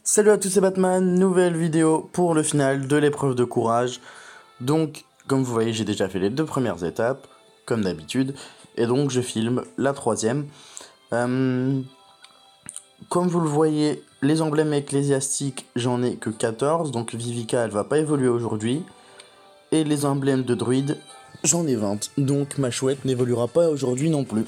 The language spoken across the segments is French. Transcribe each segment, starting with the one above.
Salut à tous, c'est Batman, nouvelle vidéo pour le final de l'épreuve de courage. Donc, comme vous voyez, j'ai déjà fait les deux premières étapes, comme d'habitude, et donc je filme la troisième. Comme vous le voyez, les emblèmes ecclésiastiques, j'en ai que 14, donc Vivica, elle va pas évoluer aujourd'hui. Et les emblèmes de druide, j'en ai 20, donc ma chouette n'évoluera pas aujourd'hui non plus.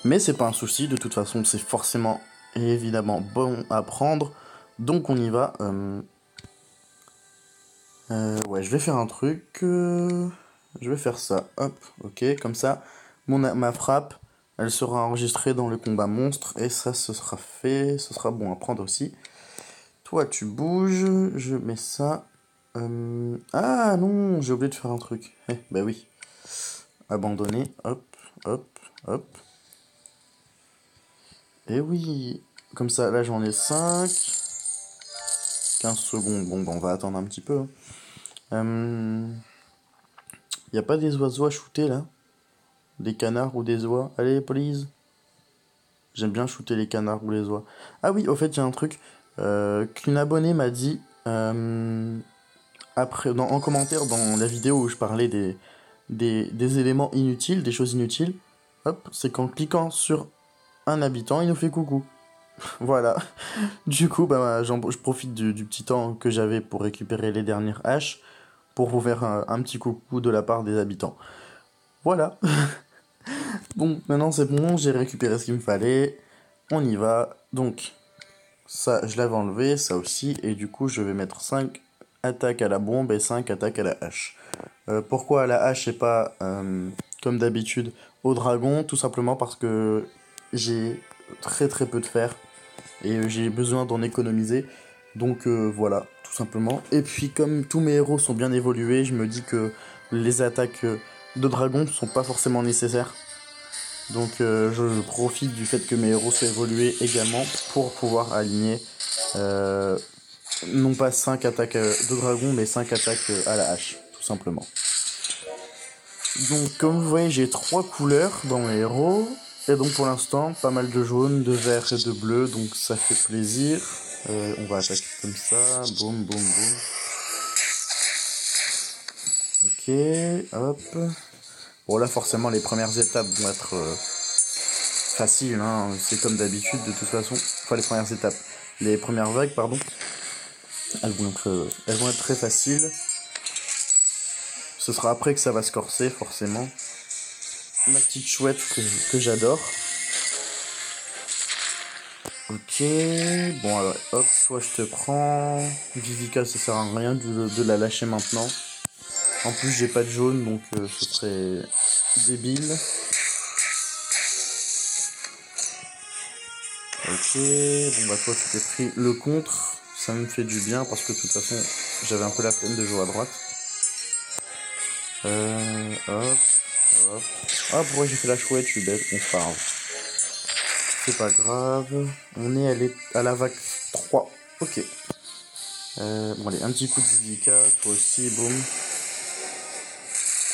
Mais c'est pas un souci, de toute façon, c'est forcément et évidemment bon à prendre. Donc on y va. Ouais, je vais faire un truc. Je vais faire ça. Hop, ok, comme ça, ma frappe, elle sera enregistrée dans le combat monstre. Et ça, ce sera fait. Ce sera bon à prendre aussi. Toi, tu bouges. Je mets ça. Ah non, j'ai oublié de faire un truc. Bah oui. Abandonner. Hop, hop, hop. Et oui. Comme ça, là, j'en ai 5. 15 secondes. Bon, bah, on va attendre un petit peu. Y a pas des oiseaux à shooter là? Des canards ou des oies? Allez, police! J'aime bien shooter les canards ou les oies. Ah oui, au fait, il y a un truc qu'une abonnée m'a dit après, en commentaire dans la vidéo où je parlais des éléments inutiles, des choses inutiles. Hop, c'est qu'en cliquant sur un habitant, il nous fait coucou. Voilà. Du coup, bah, je profite du petit temps que j'avais pour récupérer les dernières haches pour vous faire un petit coucou de la part des habitants. Voilà. Bon, maintenant c'est bon, j'ai récupéré ce qu'il me fallait. On y va. Donc, ça, je l'avais enlevé, ça aussi. Et du coup, je vais mettre 5 attaques à la bombe et 5 attaques à la hache. Pourquoi à la hache et pas, comme d'habitude, au dragon? Tout simplement parce que j'ai très très peu de fer. Et j'ai besoin d'en économiser. Donc voilà, tout simplement. Et puis comme tous mes héros sont bien évolués, je me dis que les attaques de dragon ne sont pas forcément nécessaires. Donc je profite du fait que mes héros soient évolués également pour pouvoir aligner non pas 5 attaques de dragon mais 5 attaques à la hache, tout simplement. Donc comme vous voyez j'ai 3 couleurs dans mes héros. Et donc pour l'instant pas mal de jaune, de vert et de bleu, donc ça fait plaisir. On va attaquer comme ça, boum boum boum. Ok, hop. Bon là forcément les premières étapes vont être facile, hein, c'est comme d'habitude de toute façon. Enfin, les premières étapes, les premières vagues, pardon, elles vont être très faciles. Ce sera après que ça va se corser, forcément. Ma petite chouette que j'adore. Ok, bon alors, hop, toi je te prends. Vivica, ça sert à rien de la lâcher maintenant. En plus, j'ai pas de jaune, donc ce serait débile. Ok, bon bah toi tu t'es pris le contre, ça me fait du bien parce que de toute façon j'avais un peu la peine de jouer à droite. Hop, hop. Ah pourquoi j'ai fait la chouette, je suis bête, on se parle. C'est pas grave, on est à la vague 3, ok. Bon allez, un petit coup de Vivica, toi aussi, boum.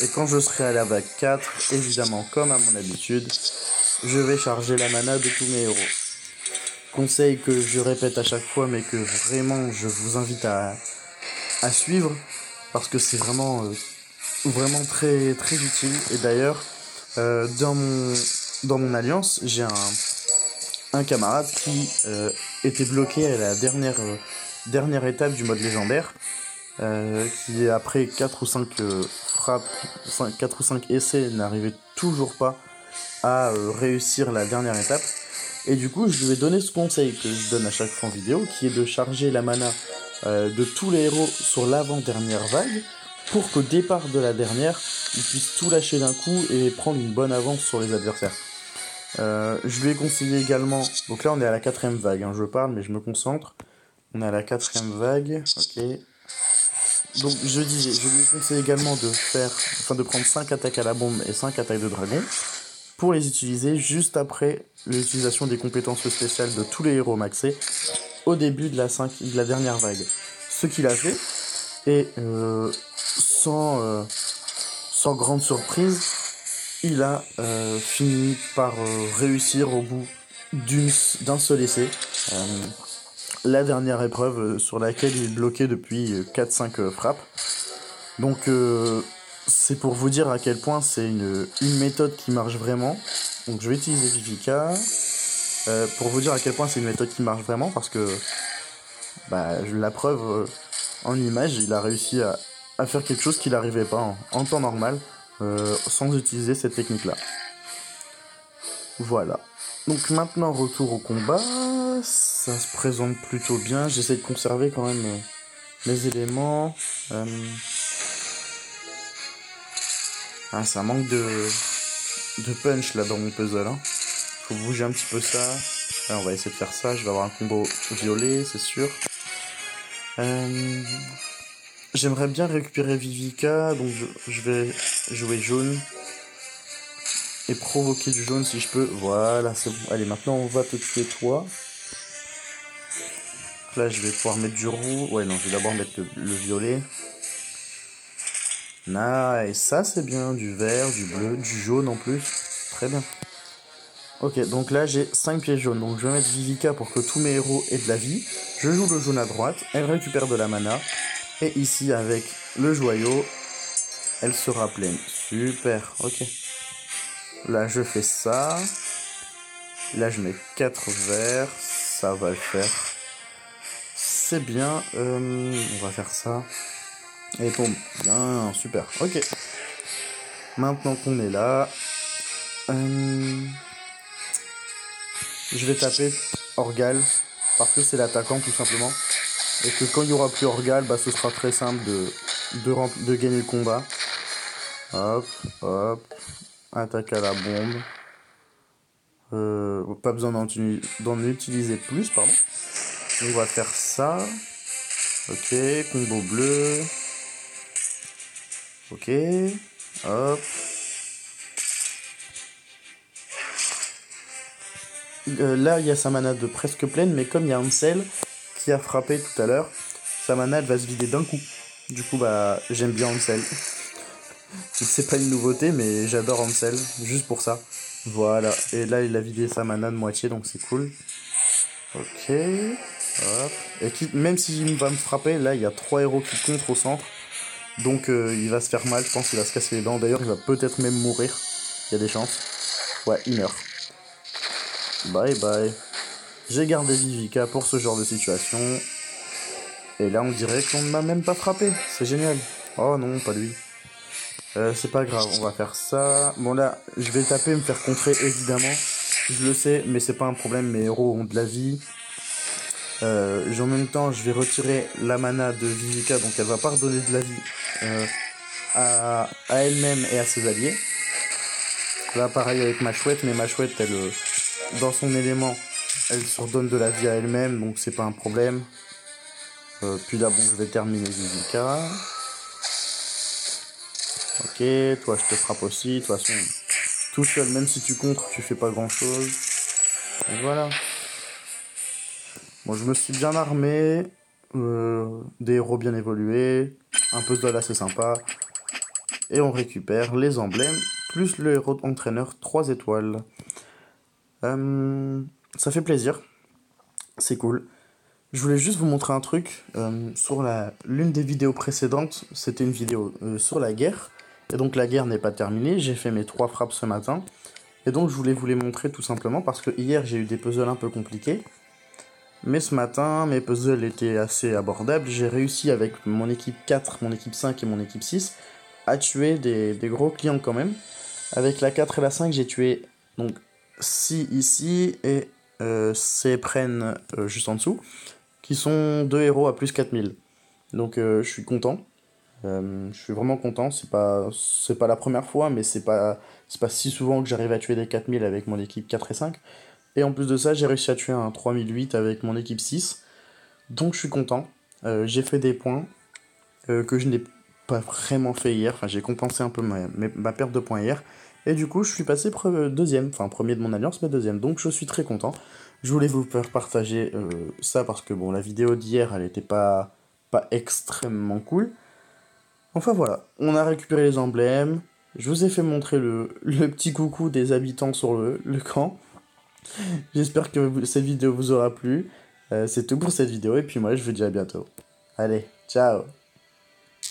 Et quand je serai à la vague 4, évidemment comme à mon habitude, je vais charger la mana de tous mes héros. Conseil que je répète à chaque fois mais que vraiment je vous invite à suivre parce que c'est vraiment vraiment très très utile. Et d'ailleurs dans mon alliance j'ai un camarade qui était bloqué à la dernière étape du mode légendaire, qui après 4 ou 5 frappes, 4 ou 5 essais n'arrivait toujours pas à réussir la dernière étape. Et du coup, je lui ai donné ce conseil que je donne à chaque fois en vidéo, qui est de charger la mana de tous les héros sur l'avant-dernière vague, pour qu'au départ de la dernière, ils puissent tout lâcher d'un coup et prendre une bonne avance sur les adversaires. Je lui ai conseillé également, donc là on est à la 4ème vague, hein, je parle mais je me concentre. On est à la 4ème vague, ok. Donc je lui ai conseillé également de prendre 5 attaques à la bombe et 5 attaques de dragon, pour les utiliser juste après l'utilisation des compétences spéciales de tous les héros maxés au début de la dernière vague. Ce qu'il a fait, et sans grande surprise, il a fini par réussir au bout d'un seul essai. la dernière épreuve sur laquelle il est bloqué depuis 4-5 frappes. Donc c'est pour vous dire à quel point c'est une méthode qui marche vraiment. Donc je vais utiliser Vivica pour vous dire à quel point c'est une méthode qui marche vraiment, parce que la preuve en image, il a réussi à faire quelque chose qu'il n'arrivait pas en temps normal sans utiliser cette technique là. Voilà. Donc maintenant retour au combat, ça se présente plutôt bien, j'essaie de conserver quand même mes éléments. Ça manque de punch là dans mon puzzle. Faut bouger un petit peu ça. On va essayer de faire ça, je vais avoir un combo violet, c'est sûr. J'aimerais bien récupérer Vivica, donc je vais jouer jaune. Et provoquer du jaune si je peux. Voilà, c'est bon. Allez, maintenant on va te tuer toi. Là, je vais pouvoir mettre du roux. Ouais, non, je vais d'abord mettre le violet. Nice, ça c'est bien. Du vert, du bleu, du jaune en plus. Très bien. Ok, donc là j'ai 5 pièces jaunes. Donc je vais mettre Vivica pour que tous mes héros aient de la vie. Je joue le jaune à droite. Elle récupère de la mana. Et ici, avec le joyau, elle sera pleine. Super, ok. Là, je fais ça. Là, je mets 4 verts. Ça va le faire. C'est bien. On va faire ça. Elle tombe. Bien, super. Ok. Maintenant qu'on est là, je vais taper Orgal. Parce que c'est l'attaquant, tout simplement. Et que quand il n'y aura plus Orgal, ce sera très simple de gagner le combat. Hop, hop. Attaque à la bombe. Pas besoin d'en utiliser plus, pardon. On va faire ça. Ok, combo bleu. Ok, hop. Là, il y a sa mana de presque pleine, mais comme il y a Ansel qui a frappé tout à l'heure, sa mana elle va se vider d'un coup. Du coup, j'aime bien Ansel. C'est pas une nouveauté, mais j'adore Ansel, juste pour ça. Voilà, et là il a vidé sa mana de moitié, donc c'est cool. Ok, hop. Et même s'il va me frapper, là il y a 3 héros qui contre au centre. Donc il va se faire mal, je pense qu'il va se casser les dents. D'ailleurs, il va peut-être même mourir. Il y a des chances. Ouais, il meurt. Bye bye. J'ai gardé Vivica pour ce genre de situation. Et là, on dirait qu'on ne m'a même pas frappé. C'est génial. Oh non, pas lui. C'est pas grave, on va faire ça. Bon là, je vais taper, me faire contrer évidemment. Je le sais, mais c'est pas un problème, mes héros ont de la vie. En même temps, je vais retirer la mana de Vivica, donc elle va pas redonner de la vie à elle-même et à ses alliés. Là, pareil avec ma chouette, mais ma chouette, elle, dans son élément, elle se redonne de la vie à elle-même, donc c'est pas un problème. Puis là, bon, je vais terminer Vivica. Ok, toi je te frappe aussi, de toute façon, tout seul, même si tu contres, tu fais pas grand chose. Et voilà. Bon, je me suis bien armé, des héros bien évolués, un puzzle assez sympa, et on récupère les emblèmes, plus le héros entraîneur 3 étoiles. Ça fait plaisir, c'est cool. Je voulais juste vous montrer un truc, sur l'une des vidéos précédentes, c'était une vidéo sur la guerre. Et donc la guerre n'est pas terminée, j'ai fait mes 3 frappes ce matin. Et donc je voulais vous les montrer tout simplement parce que hier j'ai eu des puzzles un peu compliqués. Mais ce matin, mes puzzles étaient assez abordables. J'ai réussi avec mon équipe 4, mon équipe 5 et mon équipe 6 à tuer des gros clients quand même. Avec la 4 et la 5, j'ai tué donc Si ici et Cpren juste en dessous, qui sont 2 héros à plus 4000. Donc je suis content. Je suis vraiment content, c'est pas la première fois, mais c'est pas si souvent que j'arrive à tuer des 4000 avec mon équipe 4 et 5. Et en plus de ça, j'ai réussi à tuer un 3008 avec mon équipe 6. Donc je suis content. J'ai fait des points que je n'ai pas vraiment fait hier. Enfin, j'ai compensé un peu ma perte de points hier. Et du coup, je suis passé deuxième. Enfin, premier de mon alliance, mais deuxième. Donc je suis très content. Je voulais vous faire partager ça parce que bon, la vidéo d'hier, elle était pas extrêmement cool. Enfin voilà, on a récupéré les emblèmes, je vous ai fait montrer le petit coucou des habitants sur le camp. J'espère que cette vidéo vous aura plu. C'est tout pour cette vidéo et puis moi je vous dis à bientôt. Allez, ciao!